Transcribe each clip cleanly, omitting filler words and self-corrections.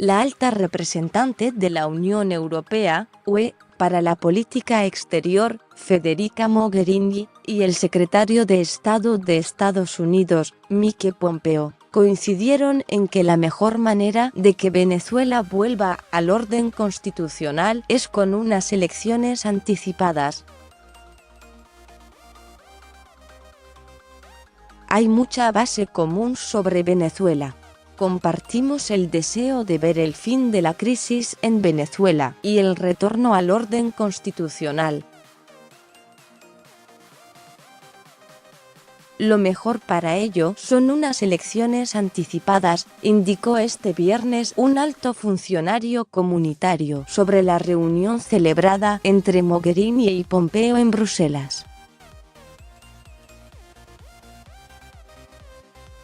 La alta representante de la Unión Europea, UE, para la política exterior, Federica Mogherini, y el secretario de Estado de Estados Unidos, Mike Pompeo, coincidieron en que la mejor manera de que Venezuela vuelva al orden constitucional es con unas elecciones anticipadas. Hay mucha base común sobre Venezuela. Compartimos el deseo de ver el fin de la crisis en Venezuela y el retorno al orden constitucional. Lo mejor para ello son unas elecciones anticipadas, indicó este viernes un alto funcionario comunitario sobre la reunión celebrada entre Mogherini y Pompeo en Bruselas.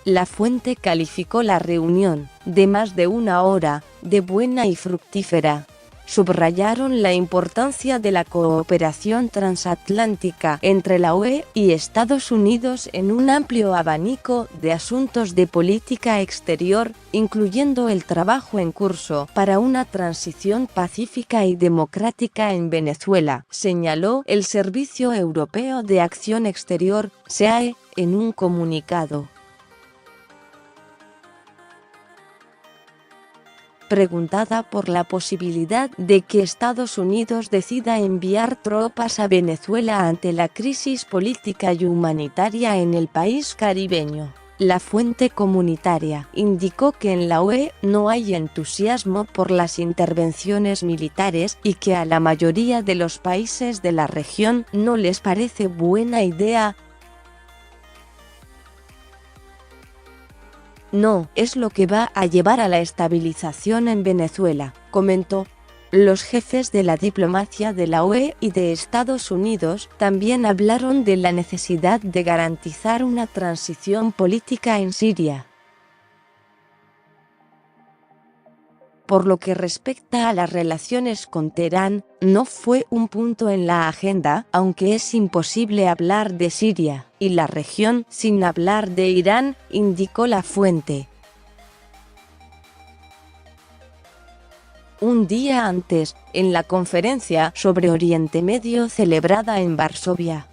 La fuente calificó la reunión, de más de una hora, de buena y fructífera. Subrayaron la importancia de la cooperación transatlántica entre la UE y Estados Unidos en un amplio abanico de asuntos de política exterior, incluyendo el trabajo en curso para una transición pacífica y democrática en Venezuela, señaló el Servicio Europeo de Acción Exterior, SEAE, en un comunicado. Preguntada por la posibilidad de que Estados Unidos decida enviar tropas a Venezuela ante la crisis política y humanitaria en el país caribeño, la fuente comunitaria indicó que en la UE no hay entusiasmo por las intervenciones militares y que a la mayoría de los países de la región no les parece buena idea. No es lo que va a llevar a la estabilización en Venezuela, comentó. Los jefes de la diplomacia de la UE y de Estados Unidos también hablaron de la necesidad de garantizar una transición política en Siria. Por lo que respecta a las relaciones con Teherán, no fue un punto en la agenda, aunque es imposible hablar de Siria y la región sin hablar de Irán, indicó la fuente. Un día antes, en la conferencia sobre Oriente Medio celebrada en Varsovia,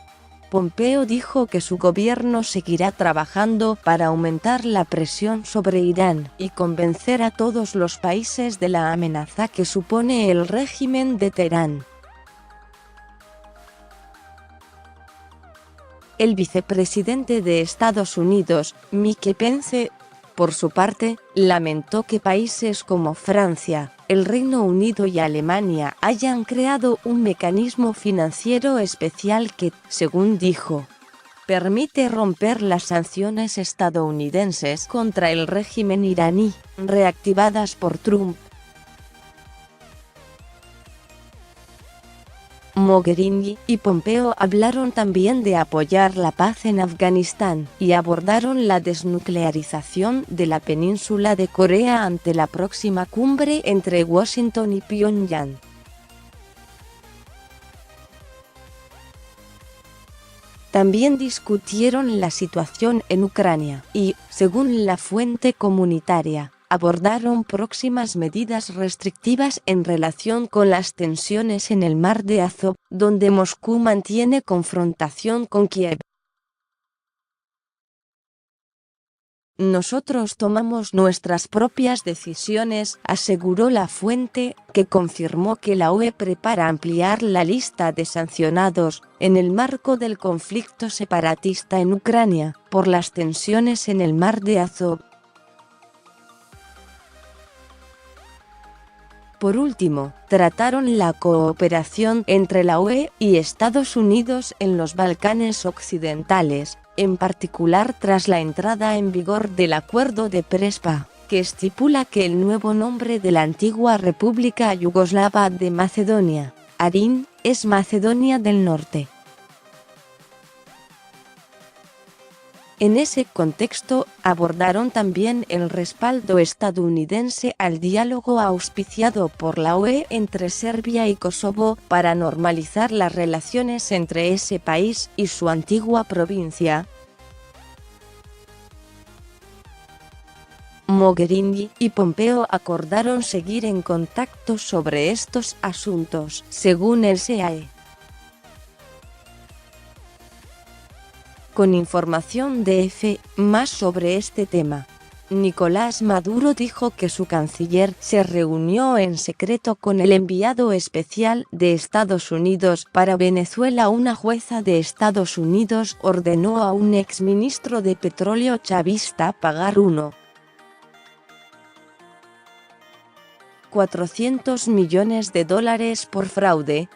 Pompeo dijo que su gobierno seguirá trabajando para aumentar la presión sobre Irán y convencer a todos los países de la amenaza que supone el régimen de Teherán. El vicepresidente de Estados Unidos, Mike Pence, por su parte, lamentó que países como Francia, el Reino Unido y Alemania hayan creado un mecanismo financiero especial que, según dijo, permite romper las sanciones estadounidenses contra el régimen iraní, reactivadas por Trump. Mogherini y Pompeo hablaron también de apoyar la paz en Afganistán y abordaron la desnuclearización de la península de Corea ante la próxima cumbre entre Washington y Pyongyang. También discutieron la situación en Ucrania y, según la fuente comunitaria, abordaron próximas medidas restrictivas en relación con las tensiones en el mar de Azov, donde Moscú mantiene confrontación con Kiev. Nosotros tomamos nuestras propias decisiones, aseguró la fuente, que confirmó que la UE prepara ampliar la lista de sancionados, en el marco del conflicto separatista en Ucrania, por las tensiones en el mar de Azov. Por último, trataron la cooperación entre la UE y Estados Unidos en los Balcanes Occidentales, en particular tras la entrada en vigor del Acuerdo de Prespa, que estipula que el nuevo nombre de la antigua República Yugoslava de Macedonia, ARIN, es Macedonia del Norte. En ese contexto, abordaron también el respaldo estadounidense al diálogo auspiciado por la UE entre Serbia y Kosovo para normalizar las relaciones entre ese país y su antigua provincia. Mogherini y Pompeo acordaron seguir en contacto sobre estos asuntos, según el SEAE. Con información de EFE, más sobre este tema. Nicolás Maduro dijo que su canciller se reunió en secreto con el enviado especial de Estados Unidos para Venezuela. Una jueza de Estados Unidos ordenó a un exministro de petróleo chavista pagar $400 millones por fraude,